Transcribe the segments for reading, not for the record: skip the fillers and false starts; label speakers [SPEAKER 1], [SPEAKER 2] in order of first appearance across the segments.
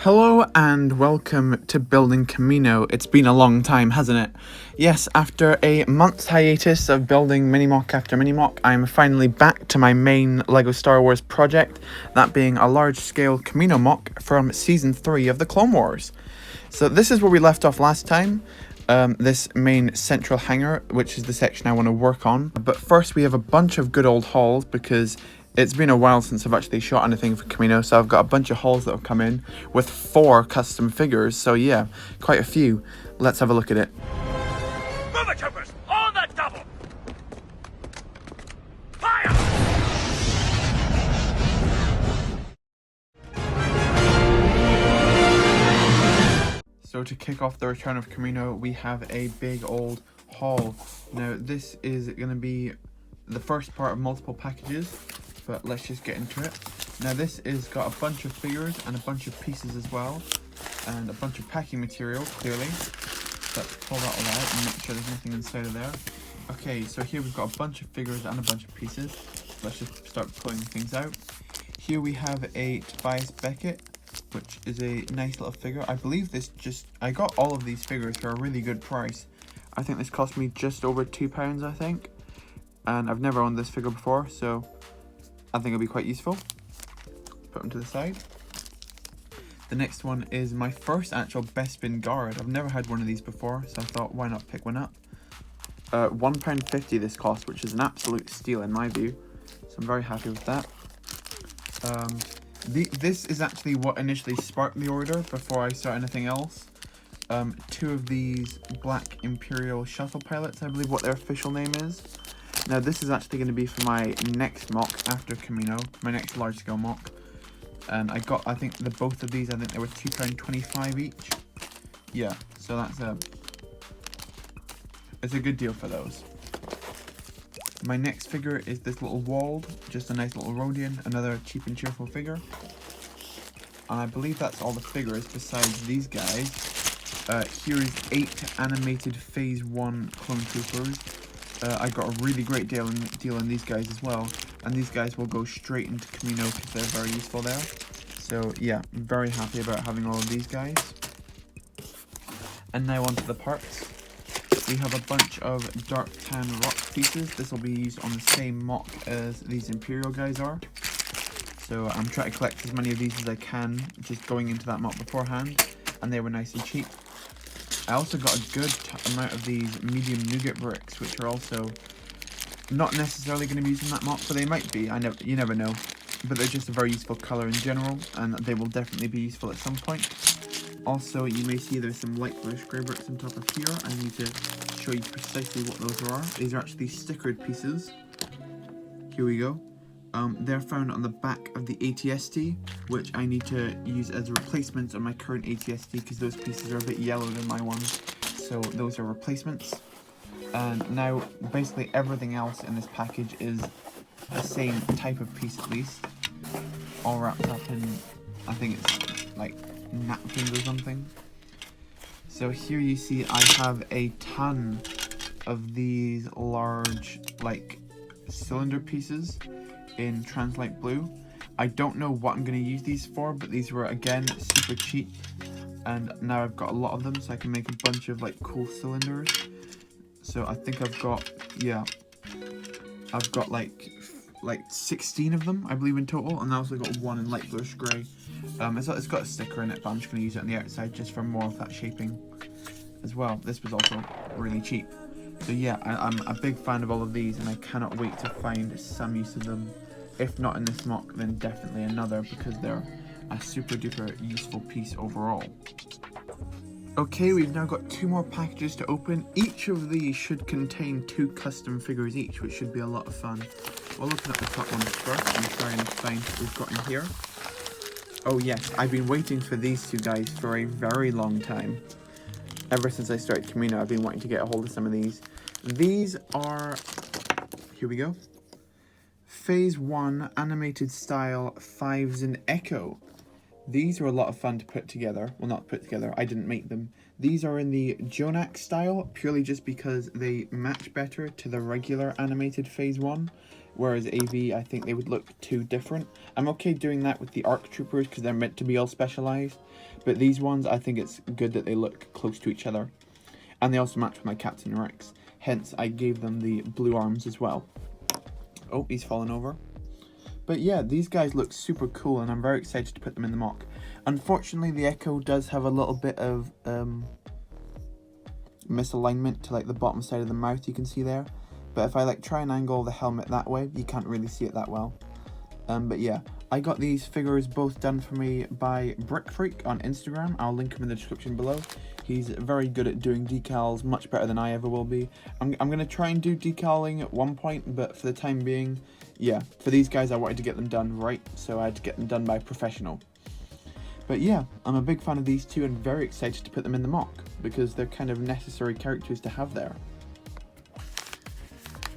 [SPEAKER 1] Hello and welcome to building Kamino. It's been a long time, hasn't it? Yes, after a month's hiatus of building mini-mock after mini-mock, I'm finally back to my main LEGO Star Wars project, that being a large-scale Kamino mock from Season 3 of the Clone Wars. So this is where we left off last time, this main central hangar, which is the section I want to work on. But first we have a bunch of good old hauls because it's been a while since I've actually shot anything for Kamino, so I've got a bunch of hauls that have come in with 4 custom figures, so yeah, quite a few. Let's have a look at it.
[SPEAKER 2] Move it, troopers! On the double! Fire!
[SPEAKER 1] So to kick off the return of Kamino, we have a big old haul. Now this is going to be the first part of multiple packages, but let's just get into it. Now this is got a bunch of figures and a bunch of pieces as well, and a bunch of packing material, clearly. Let's pull that all out and make sure there's nothing inside of there. Okay, so here we've got a bunch of figures and a bunch of pieces. Let's just start pulling things out. Here we have a Tobias Beckett, which is a nice little figure. I believe I got all of these figures for a really good price. I think this cost me just over £2, I think. And I've never owned this figure before, so I think it'll be quite useful. Put them to the side. The next one is my first actual Bespin Guard. I've never had one of these before, so I thought, why not pick one up? £1.50 this cost, which is an absolute steal in my view. So I'm very happy with that. This is actually what initially sparked the order before I start anything else. 2 of these Black Imperial shuttle pilots, I believe what their official name is. Now this is actually going to be for my next mock after Kamino, my next large scale mock. And I think both of these, I think they were £2.25 each. Yeah, so it's a good deal for those. My next figure is this little Wald, just a nice little Rhodian, another cheap and cheerful figure. And I believe that's all the figures besides these guys. Here is 8 animated Phase 1 Clone Troopers. I got a really great deal on these guys as well, and these guys will go straight into Kamino because they're very useful there. So yeah, I'm very happy about having all of these guys. And now onto the parts. We have a bunch of dark tan rock pieces. This will be used on the same mock as these Imperial guys are. So I'm trying to collect as many of these as I can, just going into that mock beforehand, and they were nice and cheap. I also got a good amount of these medium nougat bricks, which are also not necessarily going to be used in that mock, but they might be. You never know. But they're just a very useful colour in general, and they will definitely be useful at some point. Also, you may see there's some light bluish grey bricks on top of here. I need to show you precisely what those are. These are actually stickered pieces. Here we go. They're found on the back of the ATST, which I need to use as a replacement on my current ATST because those pieces are a bit yellow than my ones. So those are replacements. And now basically everything else in this package is the same type of piece at least. All wrapped up in, I think it's like napkins or something. So here you see I have a ton of these large like cylinder pieces in Translite Blue. I don't know what I'm going to use these for, but these were again super cheap, and now I've got a lot of them, so I can make a bunch of like cool cylinders. So I think I've got like 16 of them, I believe, in total, and I also got one in light bluish grey. It's got a sticker in it, but I'm just going to use it on the outside just for more of that shaping as well. This was also really cheap. So yeah, I'm a big fan of all of these, and I cannot wait to find some use of them. If not in this mock, then definitely another, because they're a super duper useful piece overall. Okay, we've now got 2 more packages to open. Each of these should contain 2 custom figures each, which should be a lot of fun. We'll open up the top ones first and try and find what we've got in here. Oh yes, I've been waiting for these 2 guys for a very long time. Ever since I started Kamino, I've been wanting to get a hold of some of these. These are, here we go, Phase 1 animated style 5s in Echo. These are a lot of fun to put together. Well, not put together, I didn't make them. These are in the Jonak style, purely just because they match better to the regular animated Phase 1. whereas AV, I think they would look too different. I'm okay doing that with the ARC Troopers because they're meant to be all specialized, but these ones, I think it's good that they look close to each other. And they also match with my Captain Rex, hence I gave them the blue arms as well. Oh, he's fallen over. But yeah, these guys look super cool and I'm very excited to put them in the mock. Unfortunately, the Echo does have a little bit of misalignment to like the bottom side of the mouth, you can see there. But if I like try and angle the helmet that way, you can't really see it that well. But yeah, I got these figures both done for me by Brick Freak on Instagram. I'll link him in the description below. He's very good at doing decals, much better than I ever will be. I'm going to try and do decaling at one point, but for the time being, yeah, for these guys I wanted to get them done right, so I had to get them done by a professional. But yeah, I'm a big fan of these two and very excited to put them in the mock, because they're kind of necessary characters to have there.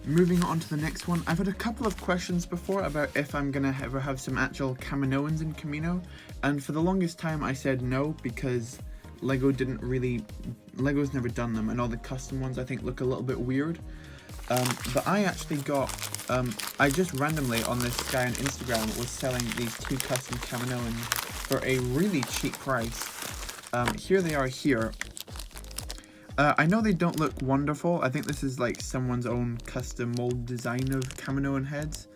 [SPEAKER 1] Moving on to the next one, I've had a couple of questions before about if I'm going to ever have some actual Kaminoans in Kamino, and for the longest time I said no, because Lego's never done them, and all the custom ones I think look a little bit weird. But I actually got, I just randomly on this guy on Instagram was selling these two custom Kaminoans for a really cheap price. Here they are here. I know they don't look wonderful. I think this is like someone's own custom mold design of Kaminoan heads.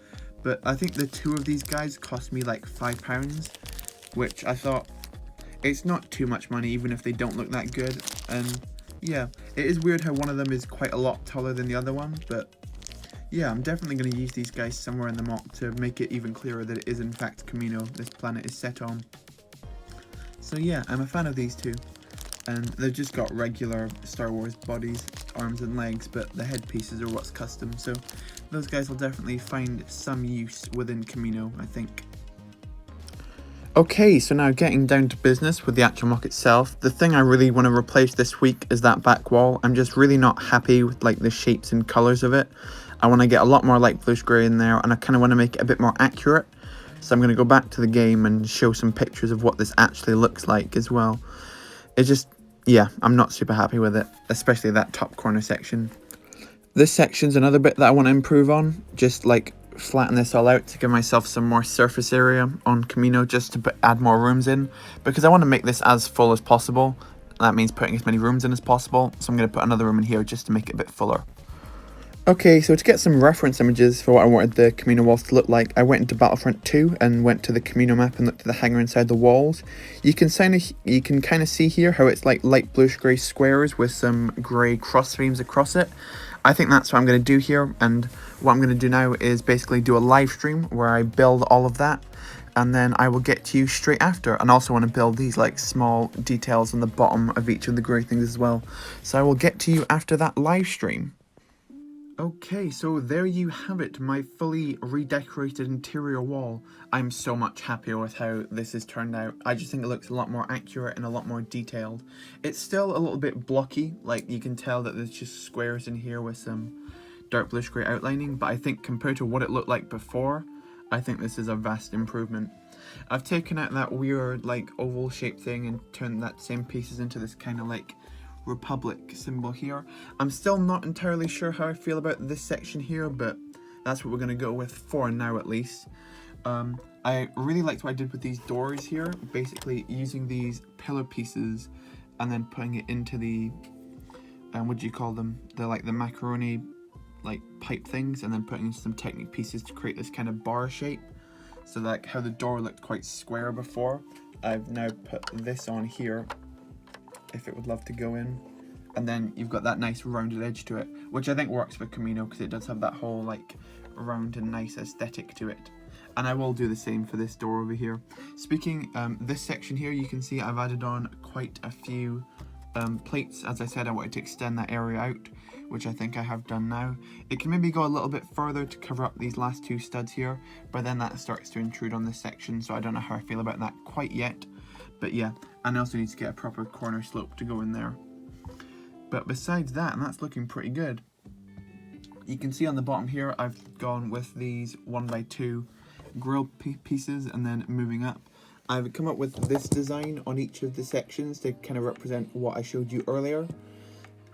[SPEAKER 1] But I think the two of these guys cost me like £5, which I thought, it's not too much money even if they don't look that good. And yeah, it is weird how one of them is quite a lot taller than the other one, but yeah, I'm definitely going to use these guys somewhere in the mock to make it even clearer that it is in fact Kamino this planet is set on. So yeah, I'm a fan of these two. And they've just got regular Star Wars bodies, arms and legs, but the headpieces are what's custom, so those guys will definitely find some use within Kamino, I think. Okay, so now getting down to business with the actual mock itself. The thing I really want to replace this week is that back wall. I'm just really not happy with like the shapes and colours of it. I want to get a lot more light bluish grey in there, and I kind of want to make it a bit more accurate. So I'm going to go back to the game and show some pictures of what this actually looks like as well. It's just, yeah, I'm not super happy with it, especially that top corner section. This section's another bit that I want to improve on, just like flatten this all out to give myself some more surface area on Kamino, just to add more rooms in, because I want to make this as full as possible. That means putting as many rooms in as possible, so I'm going to put another room in here just to make it a bit fuller. Okay, so to get some reference images for what I wanted the Kamino walls to look like, I went into Battlefront 2 and went to the Kamino map and looked at the hangar inside the walls. You can kind of see here how it's like light bluish grey squares with some grey cross streams across it. I think that's what I'm going to do here, and what I'm going to do now is basically do a live stream where I build all of that, and then I will get to you straight after. And also want to build these like small details on the bottom of each of the grey things as well. So I will get to you after that live stream. Okay, so there you have it, my fully redecorated interior wall. I'm so much happier with how this has turned out. I just think it looks a lot more accurate and a lot more detailed. It's still a little bit blocky, like you can tell that there's just squares in here with some dark bluish grey outlining, but I think compared to what it looked like before, I think this is a vast improvement. I've taken out that weird like oval shaped thing and turned that same pieces into this kind of like Republic symbol here. I'm still not entirely sure how I feel about this section here, but that's what we're going to go with for now at least. I really liked what I did with these doors here, basically using these pillar pieces and then putting it into the what do you call them, the like the macaroni like pipe things, and then putting in some Technic pieces to create this kind of bar shape. So like how the door looked quite square before, I've now put this on here if it would love to go in, and then you've got that nice rounded edge to it, which I think works for Kamino because it does have that whole like round and nice aesthetic to it. And I will do the same for this door over here. Speaking this section here, you can see I've added on quite a few plates. As I said, I wanted to extend that area out, which I think I have done now. It can maybe go a little bit further to cover up these last two studs here, but then that starts to intrude on this section, so I don't know how I feel about that quite yet. But yeah, and I also need to get a proper corner slope to go in there. But besides that, and that's looking pretty good. You can see on the bottom here, I've gone with these 1x2 grill pieces and then moving up. I've come up with this design on each of the sections to kind of represent what I showed you earlier.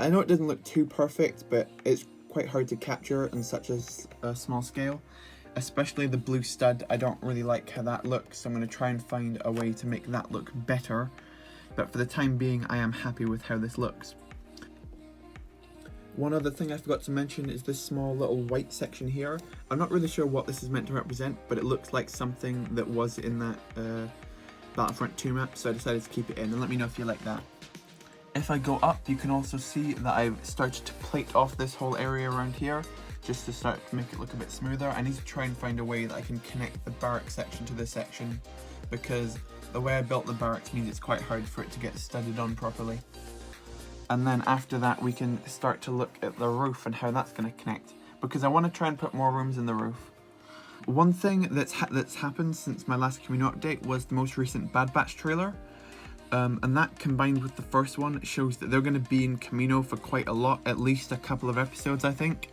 [SPEAKER 1] I know it doesn't look too perfect, but it's quite hard to capture on such a small scale. Especially the blue stud, I don't really like how that looks, so I'm going to try and find a way to make that look better. But for the time being, I am happy with how this looks. One other thing I forgot to mention is this small little white section here. I'm not really sure what this is meant to represent, but it looks like something that was in that Battlefront 2 map, so I decided to keep it in, and let me know if you like that. If I go up, you can also see that I've started to plate off this whole area around here, just to start to make it look a bit smoother. I need to try and find a way that I can connect the barrack section to this section, because the way I built the barracks means it's quite hard for it to get studded on properly. And then after that we can start to look at the roof and how that's going to connect, because I want to try and put more rooms in the roof. One thing that's happened since my last Kamino update was the most recent Bad Batch trailer. And that combined with the first one shows that they're going to be in Kamino for quite a lot, at least a couple of episodes I think.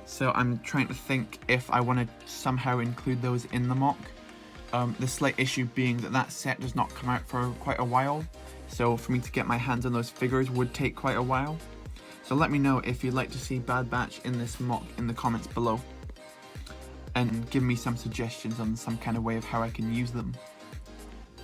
[SPEAKER 1] So I'm trying to think if I want to somehow include those in the mock. The slight issue being that that set does not come out for quite a while, so for me to get my hands on those figures would take quite a while. So let me know if you'd like to see Bad Batch in this mock in the comments below, and give me some suggestions on some kind of way of how I can use them.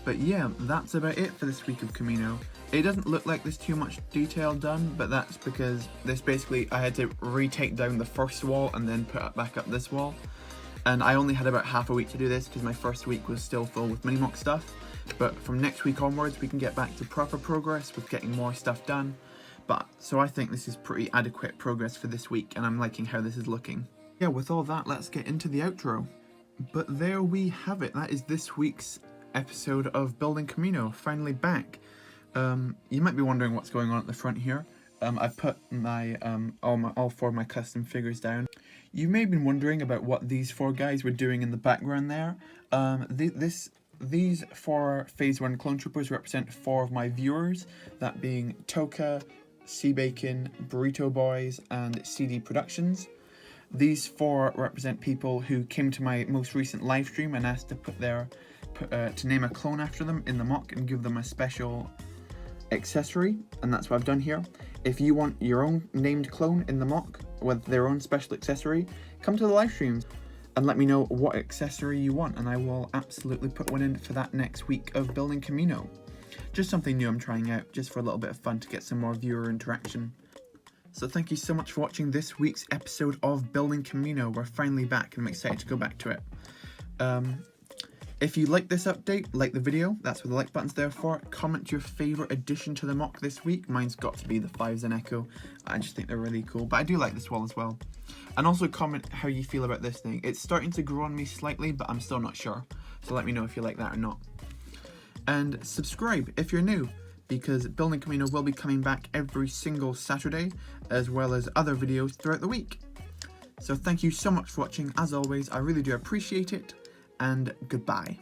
[SPEAKER 1] But yeah, that's about it for this week of Kamino. It doesn't look like there's too much detail done, but that's because I had to retake down the first wall and then put back up this wall. And I only had about half a week to do this because my first week was still full with mini-mock stuff. But from next week onwards, we can get back to proper progress with getting more stuff done. So I think this is pretty adequate progress for this week, and I'm liking how this is looking. Yeah, with all that, let's get into the outro. But there we have it. That is this week's episode of Building Kamino, finally back. You might be wondering what's going on at the front here. I put my all four of my custom figures down. You may have been wondering about what these four guys were doing in the background there. These four Phase 1 clone troopers represent four of my viewers, that being Toka, Sea Bacon, Burrito Boys, and CD Productions. These four represent people who came to my most recent live stream and asked to to name a clone after them in the mock and give them a special accessory, and that's what I've done here. If you want your own named clone in the mock with their own special accessory, come to the live streams and let me know what accessory you want, and I will absolutely put one in for that next week of Building Kamino. Just something new I'm trying out, just for a little bit of fun to get some more viewer interaction. So thank you so much for watching this week's episode of Building Kamino. We're finally back and I'm excited to go back to it. If you like this update, like the video, that's what the like button's there for. Comment your favourite addition to the mock this week. Mine's got to be the 5s and Echo. I just think they're really cool, but I do like this wall as well. And also comment how you feel about this thing. It's starting to grow on me slightly, but I'm still not sure. So let me know if you like that or not. And subscribe if you're new, because Building Kamino will be coming back every single Saturday, as well as other videos throughout the week. So thank you so much for watching. As always, I really do appreciate it. And goodbye.